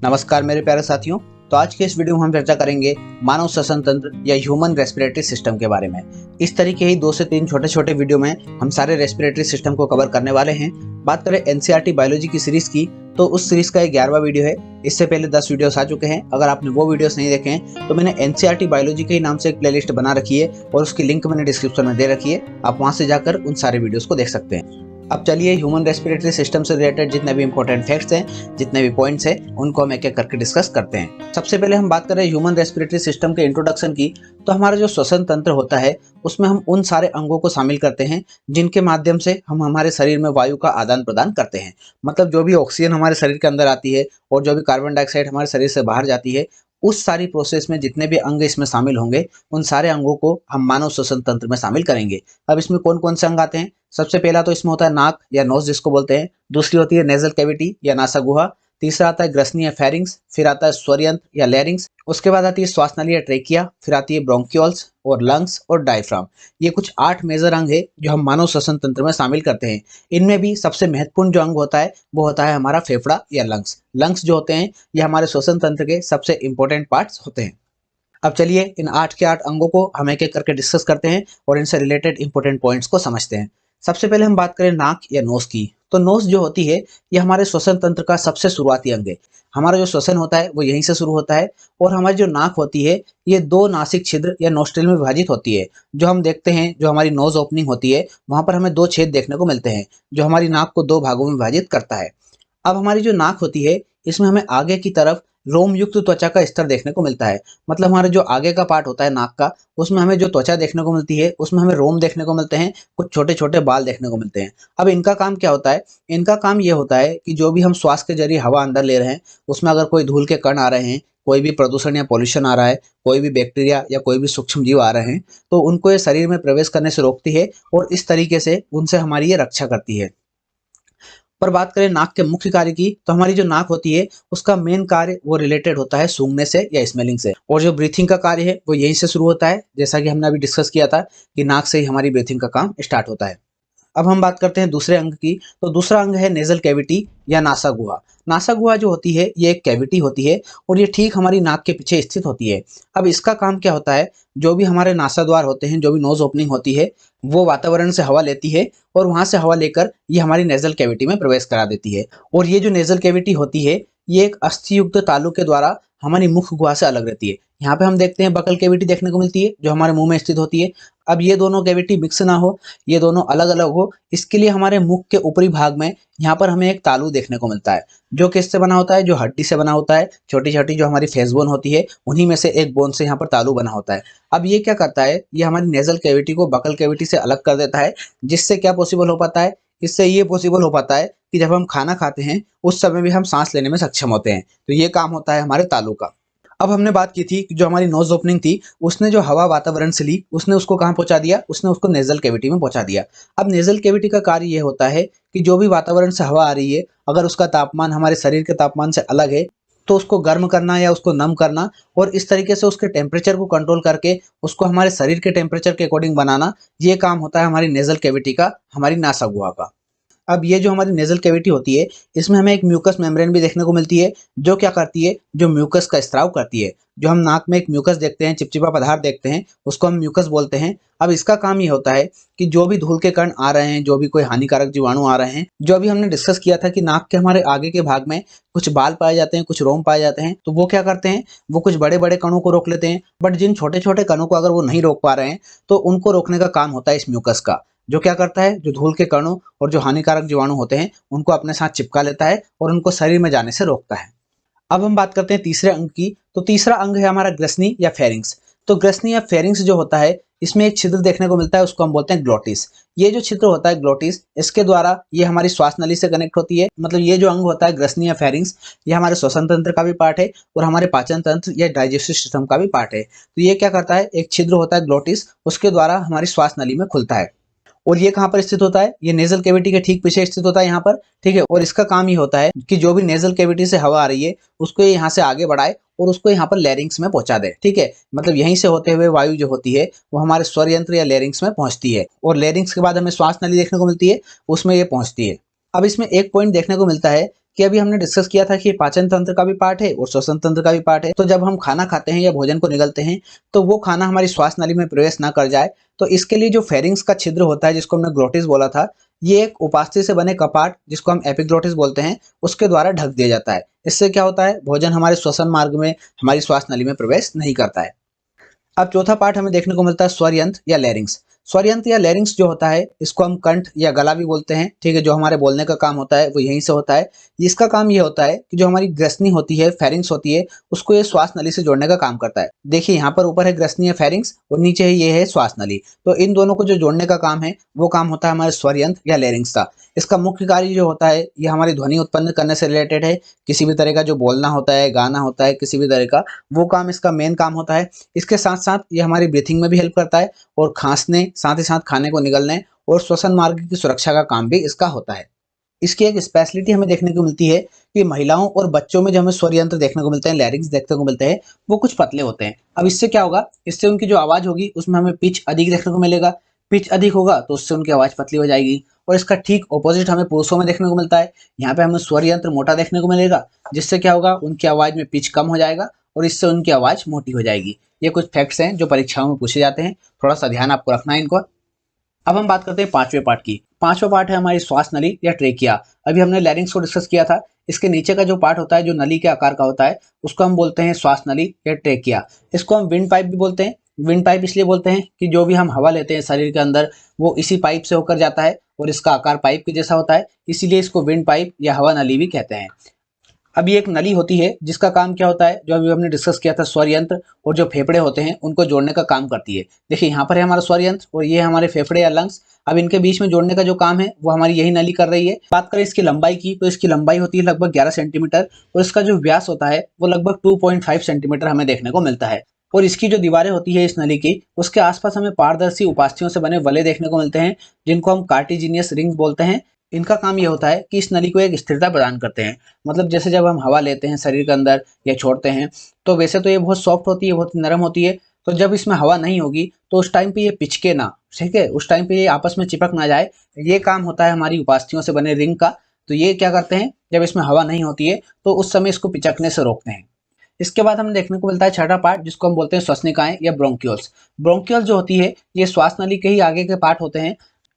नमस्कार मेरे प्यारे साथियों। तो आज के इस वीडियो में हम चर्चा करेंगे मानव श्वसन तंत्र या ह्यूमन रेस्पिरेटरी सिस्टम के बारे में। इस तरीके ही 2 से 3 छोटे-छोटे वीडियो में हम सारे रेस्पिरेटरी सिस्टम को कवर करने वाले हैं। बात करें एनसीईआरटी बायोलॉजी की सीरीज की, तो उस सीरीज का ये 11वां वीडियो है। इससे पहले 10 वीडियोस आ चुके हैं। अगर आपने वो वीडियोस नहीं देखे हैं तो मैंने एनसीईआरटी बायोलॉजी के ही नाम से एक प्लेलिस्ट बना रखी है और उसकी लिंक मैंने डिस्क्रिप्शन में दे रखी है। आप वहां से जाकर उन सारे वीडियोस को देख सकते हैं। अब चलिए ह्यूमन रेस्पिरेटरी सिस्टम से रिलेटेड जितने भी इंपॉर्टेंट फैक्ट्स हैं, जितने भी पॉइंट्स हैं, उनको हम एक-एक करके डिस्कस करते हैं। सबसे पहले हम बात करें ह्यूमन रेस्पिरेटरी सिस्टम के इंट्रोडक्शन की, तो हमारा जो श्वसन तंत्र होता है उसमें हम उन सारे अंगों को शामिल करते हैं जिनके माध्यम से हम हमारे शरीर में वायु का आदान प्रदान करते हैं। मतलब जो भी ऑक्सीजन हमारे शरीर के अंदर आती है और जो भी कार्बन डाइऑक्साइड हमारे शरीर से बाहर जाती है, उस सारी प्रोसेस में जितने भी अंग इसमें शामिल होंगे, उन सारे अंगों को हम मानव श्वसन तंत्र में शामिल करेंगे। अब इसमें कौन-कौन से अंग आते हैं? सबसे पहला तो इसमें होता है नाक या नोज जिसको बोलते हैं। दूसरी होती है नेजल कैविटी या नासागुहा। तीसरा आता है ग्रसनी या फेरिंग्स। फिर आता है स्वरयंत्र या लैरिंग्स। उसके बाद आती है श्वास नली या ट्रेकिया। फिर आती है ब्रोंकियोल्स और लंग्स और डायफ्राम। ये कुछ 8 मेजर अंग है जो हम मानव श्वसन तंत्र में शामिल करते हैं। इनमें भी सबसे महत्वपूर्ण जो अंग होता है वो होता है हमारा फेफड़ा या लंग्स। लंग्स जो होते हैं ये हमारे श्वसन तंत्र के सबसे इंपॉर्टेंट पार्ट्स होते हैं। अब चलिए इन 8 के 8 अंगों को हम एक-एक करके डिस्कस करते हैं और इनसे रिलेटेड इंपॉर्टेंट पॉइंट्स को समझते हैं। सबसे पहले हम बात करें नाक या नोज की, तो नोज जो होती है ये हमारे श्वसन तंत्र का सबसे शुरुआती अंग है। हमारा जो श्वसन होता है वो यहीं से शुरू होता है और हमारी जो नाक होती है ये 2 नासिक छिद्र या नोस्ट्रिल में विभाजित होती है। जो हम देखते हैं, जो हमारी नोज ओपनिंग होती है वहां पर हमें 2 छेद देखने को मिलते हैं जो हमारी नाक को 2 भागों में विभाजित करता है। अब हमारी जो नाक होती है इसमें हमें आगे की तरफ रोम युक्त त्वचा का स्तर देखने को मिलता है। मतलब हमारा जो आगे का पार्ट होता है नाक का, उसमें हमें जो त्वचा देखने को मिलती है उसमें हमें रोम देखने को मिलते हैं, कुछ छोटे छोटे बाल देखने को मिलते हैं। अब इनका काम क्या होता है? इनका काम ये होता है कि जो भी हम श्वास के जरिए हवा अंदर ले रहे हैं उसमें अगर कोई धूल के कण आ रहे हैं, कोई भी प्रदूषण या पॉल्यूशन आ रहा है, कोई भी बैक्टीरिया या कोई भी सूक्ष्म जीव आ रहे हैं, तो उनको ये शरीर में प्रवेश करने से रोकती है और इस तरीके से उनसे हमारी ये रक्षा करती है। पर बात करें नाक के मुख्य कार्य की, तो हमारी जो नाक होती है उसका मेन कार्य वो रिलेटेड होता है सूंघने से या स्मेलिंग से, और जो ब्रीथिंग का कार्य है वो यहीं से शुरू होता है। जैसा कि हमने अभी डिस्कस किया था कि नाक से ही हमारी ब्रीथिंग का काम स्टार्ट होता है। अब हम बात करते हैं दूसरे अंग की, तो दूसरा अंग है नेजल कैविटी या नासागुहा। नासागुहा जो होती है ये एक कैविटी होती है और ये ठीक हमारी नाक के पीछे स्थित होती है। अब इसका काम क्या होता है? जो भी हमारे नासाद्वार होते हैं, जो भी नोज ओपनिंग होती है, वो वातावरण से हवा लेती है और वहां से हवा लेकर ये हमारी नेजल कैविटी में प्रवेश करा देती है। और ये जो नेजल कैविटी होती है ये एक अस्थि युक्त तालु के द्वारा हमारी मुख गुहा से अलग रहती है। यहाँ पे हम देखते हैं बकल कैविटी देखने को मिलती है जो हमारे मुंह में स्थित होती है। अब ये दोनों कैविटी मिक्स ना हो, ये दोनों अलग अलग हो, इसके लिए हमारे मुख के ऊपरी भाग में यहाँ पर हमें एक तालु देखने को मिलता है जो किससे बना होता है? जो हड्डी से बना होता है। छोटी छोटी जो हमारी फेस बोन होती है उन्हीं में से एक बोन से यहाँ पर तालु बना होता है। अब ये क्या करता है? ये हमारी नेजल कैविटी को बकल कैविटी से अलग कर देता है, जिससे क्या पॉसिबल हो पाता है? इससे ये पॉसिबल हो पाता है कि जब हम खाना खाते हैं उस समय भी हम सांस लेने में सक्षम होते हैं। तो ये काम होता है हमारे तालु का। अब हमने बात की थी कि जो हमारी नोज ओपनिंग थी उसने जो हवा वातावरण से ली उसने उसको कहाँ पहुंचा दिया? उसने उसको नेजल कैविटी में पहुंचा दिया। अब नेजल कैविटी का कार्य ये होता है कि जो भी वातावरण से हवा आ रही है, अगर उसका तापमान हमारे शरीर के तापमान से अलग है तो उसको गर्म करना या उसको नम करना और इस तरीके से उसके टेम्परेचर को कंट्रोल करके उसको हमारे शरीर के टेम्परेचर के अकॉर्डिंग बनाना, ये काम होता है हमारी नेजल कैविटी का, हमारी नासागुहा का। अब ये जो हमारी नेजल कैविटी होती है इसमें हमें एक म्यूकस मेम्ब्रेन भी देखने को मिलती है जो क्या करती है? जो म्यूकस का स्त्राव करती है। जो हम नाक में एक म्यूकस देखते हैं, चिपचिपा पदार्थ देखते हैं, उसको हम म्यूकस बोलते हैं। अब इसका काम ये होता है कि जो भी धूल के कण आ रहे हैं, जो भी कोई हानिकारक जीवाणु आ रहे हैं, जो अभी हमने डिस्कस किया था कि नाक के हमारे आगे के भाग में कुछ बाल पाए जाते हैं, कुछ रोम पाए जाते हैं, तो वो क्या करते हैं? वो कुछ बड़े बड़े कणों को रोक लेते हैं। बट जिन छोटे छोटे कणों को अगर वो नहीं रोक पा रहे हैं तो उनको रोकने का काम होता है इस म्यूकस का, जो क्या करता है? जो धूल के कणों और जो हानिकारक जीवाणु होते हैं उनको अपने साथ चिपका लेता है और उनको शरीर में जाने से रोकता है। अब हम बात करते हैं तीसरे अंग की, तो तीसरा अंग है हमारा ग्रसनी या फेरिंग्स। तो ग्रसनी या फेरिंग्स जो होता है इसमें एक छिद्र देखने को मिलता है, उसको हम बोलते हैं ग्लोटिस। ये जो छिद्र होता है ग्लोटिस, इसके द्वारा ये हमारी श्वास नली से कनेक्ट होती है। मतलब ये जो अंग होता है ग्रसनी या फेरिंग्स, ये हमारे श्वसन तंत्र का भी पार्ट है और हमारे पाचन तंत्र या डाइजेस्टिव सिस्टम का भी पार्ट है। तो ये क्या करता है? एक छिद्र होता है ग्लोटिस, उसके द्वारा हमारी श्वास नली में खुलता है। और ये कहाँ पर स्थित होता है? ये नेजल कैविटी के ठीक पीछे स्थित होता है यहाँ पर, ठीक है। और इसका काम ये होता है कि जो भी नेजल कैविटी से हवा आ रही है उसको ये यहाँ से आगे बढ़ाए और उसको यहाँ पर लैरिंग्स में पहुंचा दे, ठीक है। मतलब यहीं से होते हुए वायु जो होती है वो हमारे स्वर यंत्र या लैरिंग्स में पहुंचती है और लैरिंग्स के बाद हमें श्वास नली देखने को मिलती है, उसमें ये पहुंचती है। अब इसमें एक पॉइंट देखने को मिलता है कि अभी हमने डिस्कस किया था कि पाचन तंत्र का भी पार्ट है और श्वसन तंत्र का भी पार्ट है। तो जब हम खाना खाते हैं या भोजन को निगलते हैं तो वो खाना हमारी श्वास नली में प्रवेश ना कर जाए, तो इसके लिए जो फेरिंग्स का छिद्र होता है जिसको हमने ग्लोटिस बोला था, ये एक उपास्थि से बने कपाट जिसको हम एपिग्लोटिस बोलते हैं उसके द्वारा ढक दिया जाता है। इससे क्या होता है, भोजन हमारे श्वसन मार्ग में हमारी श्वास नली में प्रवेश नहीं करता है। अब चौथा पार्ट हमें देखने को मिलता है स्वर यंत्र या लैरिंग्स। स्वर यंत्र या लैरिंग्स जो होता है इसको हम कंठ या गला भी बोलते हैं, ठीक है। जो हमारे बोलने का काम होता है वो यहीं से होता है। इसका काम ये होता है कि जो हमारी ग्रसनी होती है, फेरिंग्स होती है, उसको ये श्वास नली से जोड़ने का काम करता है। देखिए यहाँ पर ऊपर है ग्रसनी या फेरिंग्स और नीचे है ये है श्वास नली। तो इन दोनों को जो जोड़ने का काम है वो काम होता है हमारे स्वर यंत्र या लैरिंग्स का। इसका मुख्य कार्य जो होता है ये हमारी ध्वनि उत्पन्न करने से रिलेटेड है। किसी भी तरह का जो बोलना होता है, गाना होता है, किसी भी तरह का, वो काम इसका मेन काम होता है। इसके साथ साथ ये हमारी ब्रीथिंग में भी हेल्प करता है और खांसने, साथ ही साथ खाने को निगलने और श्वसन मार्ग की सुरक्षा का काम भी इसका होता है। इसकी एक स्पेशलिटी हमें देखने को मिलती है कि महिलाओं और बच्चों में जो हमें स्वर यंत्र देखने को मिलते हैं, लैरिंग्स देखने को मिलते हैं, वो कुछ पतले होते हैं। अब इससे क्या होगा, इससे उनकी जो आवाज होगी उसमें हमें पिच अधिक देखने को मिलेगा। पिच अधिक होगा तो उससे उनकी आवाज पतली हो जाएगी। और इसका ठीक ऑपोजिट हमें पुरुषों में देखने को मिलता है। यहाँ पे हमें स्वर यंत्र मोटा देखने को मिलेगा, जिससे क्या होगा, उनकी आवाज में पिच कम हो जाएगा और इससे उनकी आवाज मोटी हो जाएगी। ये कुछ फैक्ट्स हैं जो परीक्षाओं में पूछे जाते हैं, थोड़ा सा ध्यान आपको रखना है इनको। अब हम बात करते हैं पांचवें पार्ट की। पांचवा पार्ट है हमारी श्वास नली या ट्रेकिया। अभी हमने लैरिंग्स को डिस्कस किया था। इसके नीचे का जो पार्ट होता है जो नली के आकार का होता है उसको हम बोलते हैं श्वास नली या ट्रेकिया। इसको हम विंड पाइप भी बोलते हैं। विंड पाइप इसलिए बोलते हैं कि जो भी हम हवा लेते हैं शरीर के अंदर वो इसी पाइप से होकर जाता है और इसका आकार पाइप के जैसा होता है, इसीलिए इसको विंड पाइप या हवा नली भी कहते हैं। अब ये एक नली होती है जिसका काम क्या होता है, जो अभी हमने डिस्कस किया था, स्वर यंत्र और जो फेफड़े होते हैं उनको जोड़ने का काम करती है। देखिए यहाँ पर है हमारा स्वर यंत्र और ये है हमारे फेफड़े या लंग्स। अब इनके बीच में जोड़ने का जो काम है वो हमारी यही नली कर रही है। बात करें इसकी लंबाई की तो इसकी लंबाई होती है लगभग 11 सेंटीमीटर और इसका जो व्यास होता है वो लगभग 2.5 सेंटीमीटर हमें देखने को मिलता है। और इसकी जो दीवारें होती है इस नली की, उसके आसपास हमें पारदर्शी उपास्थियों से बने वलय देखने को मिलते हैं जिनको हम कार्टिजिनियस रिंग्स बोलते हैं। इनका काम यह होता है कि इस नली को एक स्थिरता प्रदान करते हैं। मतलब जैसे जब हम हवा लेते हैं शरीर के अंदर या छोड़ते हैं तो वैसे तो ये बहुत सॉफ्ट होती है, बहुत नरम होती है। तो जब इसमें हवा नहीं होगी तो उस टाइम पे ये पिचके ना, ठीक है, उस टाइम पे ये आपस में चिपक ना जाए, ये काम होता है हमारी उपास्थियों से बने रिंग का। तो ये क्या करते हैं, जब इसमें हवा नहीं होती है तो उस समय इसको पिचकने से रोकते हैं। इसके बाद हमें देखने को मिलता है छठा पार्ट जिसको हम बोलते हैं श्वसनिकाएं या ब्रोंक्यूल्स। ब्रोंक्यूल्स जो होती है ये श्वास नली के ही आगे के पार्ट होते हैं।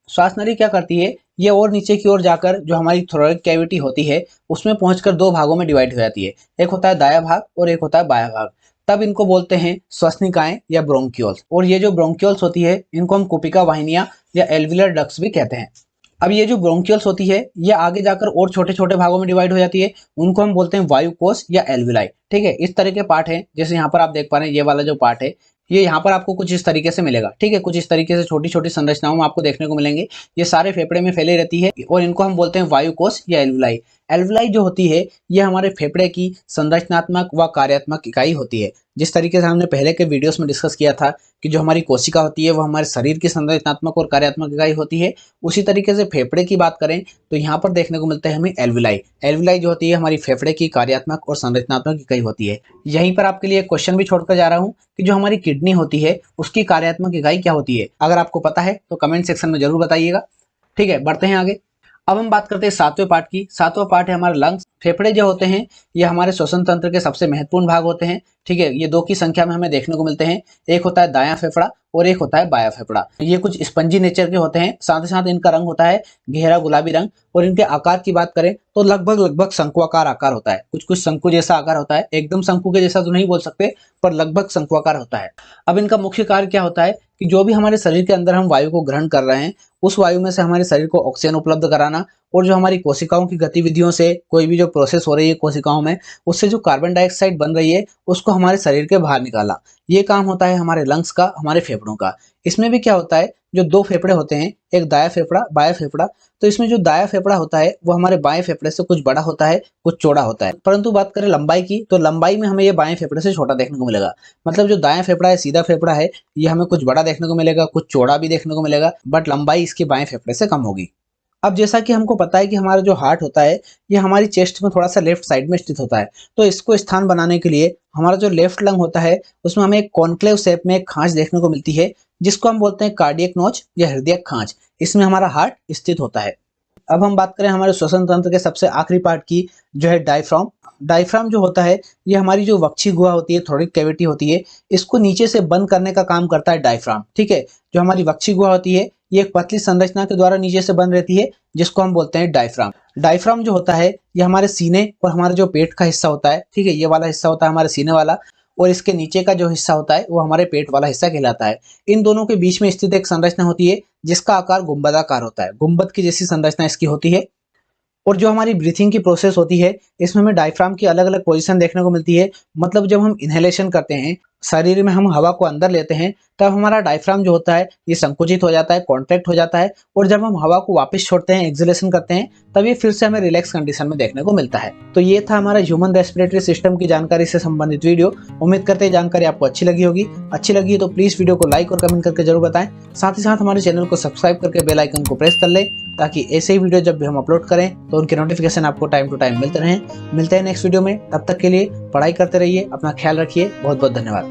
श्वास नली क्या करती है, ये और नीचे की ओर जाकर जो हमारी थोरैक कैविटी होती है उसमें पहुंचकर दो भागों में डिवाइड हो जाती है। एक होता है दायां भाग और एक होता है बायां भाग। तब इनको बोलते हैं श्वसनिकाएं या ब्रोंक्यूल्स। और ये जो ब्रोंक्यूल्स होती है इनको हम कुपिका वाहिनियां या एल्विलर डक्ट्स भी कहते हैं। अब ये जो ब्रोंक्यूल्स होती है ये आगे जाकर और छोटे छोटे भागों में डिवाइड हो जाती है, उनको हम बोलते हैं वायुकोश या एल्विलाई। ठीक है, इस तरह के पार्ट है। जैसे यहाँ पर आप देख पा रहे हैं ये वाला जो पार्ट है ये यहाँ पर आपको कुछ इस तरीके से मिलेगा। ठीक है, कुछ इस तरीके से छोटी छोटी संरचनाओं में आपको देखने को मिलेंगे। ये सारे फेफड़े में फैले रहती है और इनको हम बोलते हैं वायुकोश या एल्विलाई। एल्विलाई जो होती है ये हमारे फेफड़े की संरचनात्मक व कार्यात्मक इकाई होती है। जिस तरीके से हमने पहले के वीडियोस में डिस्कस किया था कि जो हमारी कोशिका होती है वो हमारे शरीर की संरचनात्मक और कार्यात्मक इकाई होती है, उसी तरीके से फेफड़े की बात करें तो यहाँ पर देखने को मिलता है हमें एल्विलाई। एल्विलाई जो होती है हमारी फेफड़े की कार्यात्मक और संरचनात्मक इकाई होती है। यहीं पर आपके लिए एक क्वेश्चन भी छोड़कर जा रहा हूँ कि जो हमारी किडनी होती है उसकी कार्यात्मक इकाई क्या होती है। अगर आपको पता है तो कमेंट सेक्शन में जरूर बताइएगा। ठीक है, बढ़ते हैं आगे। अब हम बात करते हैं सातवें पार्ट की। सातवां पार्ट है हमारे लंग्स। फेफड़े जो होते हैं ये हमारे श्वसन तंत्र के सबसे महत्वपूर्ण भाग होते हैं। ठीक है, ये दो की संख्या में हमें देखने को मिलते हैं। एक होता है दायां फेफड़ा और एक होता है बायां फेफड़ा। ये कुछ स्पंजी नेचर के होते हैं। साथ ही साथ इनका रंग होता है गहरा गुलाबी रंग। और इनके आकार की बात करें तो लगभग शंकुआकार आकार होता है। कुछ शंकु जैसा आकार होता है, एकदम शंकु के जैसा तो नहीं बोल सकते पर लगभग शंकुआकार होता है। अब इनका मुख्य कार्य क्या होता है कि जो भी हमारे शरीर के अंदर हम वायु को ग्रहण कर रहे हैं उस वायु में से हमारे शरीर को ऑक्सीजन उपलब्ध कराना और जो हमारी कोशिकाओं की गतिविधियों से कोई भी जो प्रोसेस हो रही है कोशिकाओं में उससे जो कार्बन डाइऑक्साइड बन रही है उसको हमारे शरीर के बाहर निकाला। ये काम होता है हमारे लंग्स का, हमारे फेफड़ों का। इसमें भी क्या होता है, जो दो फेफड़े होते हैं, एक दायां फेफड़ा बायां फेफड़ा। तो इसमें जो दायां फेफड़ा होता है वो हमारे बाएं फेफड़े से कुछ बड़ा होता है, कुछ चौड़ा होता है। परंतु बात करें लंबाई की तो लंबाई में हमें ये बाएं फेफड़े से छोटा देखने को मिलेगा। मतलब जो दायां फेफड़ा है, सीधा फेफड़ा है, ये हमें कुछ बड़ा देखने को मिलेगा, कुछ चौड़ा भी देखने को मिलेगा, बट लंबाई इसकी बाएं फेफड़े से कम होगी। अब जैसा कि हमको पता है कि हमारा जो हार्ट होता है ये हमारी चेस्ट में थोड़ा सा लेफ्ट साइड में स्थित होता है। तो इसको स्थान बनाने के लिए हमारा जो लेफ्ट लंग होता है उसमें हमें एक कॉन्क्लेव शेप में एक खांच देखने को मिलती है जिसको हम बोलते हैं कार्डियक नोच या हृदय खांच। इसमें हमारा हार्ट स्थित होता है। अब हम बात करें हमारे श्वसन तंत्र के सबसे आखिरी पार्ट की, जो है डायफ्राम। डायफ्राम जो होता है ये हमारी जो वक्षी गुहा होती है, थोरिक कैविटी होती है, इसको नीचे से बंद करने का काम करता है डायफ्राम। ठीक है, जो हमारी वक्षी गुहा होती है ये एक पतली संरचना के द्वारा नीचे से बंद रहती है, जिसको हम बोलते हैं डायफ्राम। डायफ्राम जो होता है ये हमारे सीने और हमारे जो पेट का हिस्सा होता है, ठीक है, ये वाला हिस्सा होता है हमारे सीने वाला, और इसके नीचे का जो हिस्सा होता है वो हमारे पेट वाला हिस्सा कहलाता है। इन दोनों के बीच में स्थित एक संरचना होती है जिसका आकार गुंबदाकार होता है, गुंबद की जैसी संरचना इसकी होती है। और जो हमारी ब्रीथिंग की प्रोसेस होती है इसमें हमें डायफ्राम की अलग अलग पोजीशन देखने को मिलती है। मतलब जब हम इनहेलेशन करते हैं, शरीर में हम हवा को अंदर लेते हैं, तब हमारा डायफ्राम जो होता है ये संकुचित हो जाता है, कॉन्ट्रैक्ट हो जाता है, और जब हम हवा को वापस छोड़ते हैं, एक्सहेलेशन करते हैं, तब ये फिर से हमें रिलैक्स कंडीशन में देखने को मिलता है। तो ये था हमारा ह्यूमन रेस्पिरेटरी सिस्टम की जानकारी से संबंधित वीडियो। उम्मीद करते हैं जानकारी आपको अच्छी लगी होगी। अच्छी लगी तो प्लीज वीडियो को लाइक और कमेंट करके जरूर बताएं। साथ ही साथ हमारे चैनल को सब्सक्राइब करके बेल आइकन को प्रेस कर लें, ताकि ऐसे ही वीडियो जब भी हम अपलोड करें तो उनके नोटिफिकेशन आपको टाइम टू टाइम मिलते रहें। मिलते हैं नेक्स्ट वीडियो में, तब तक के लिए पढ़ाई करते रहिए, अपना ख्याल रखिए। बहुत बहुत धन्यवाद।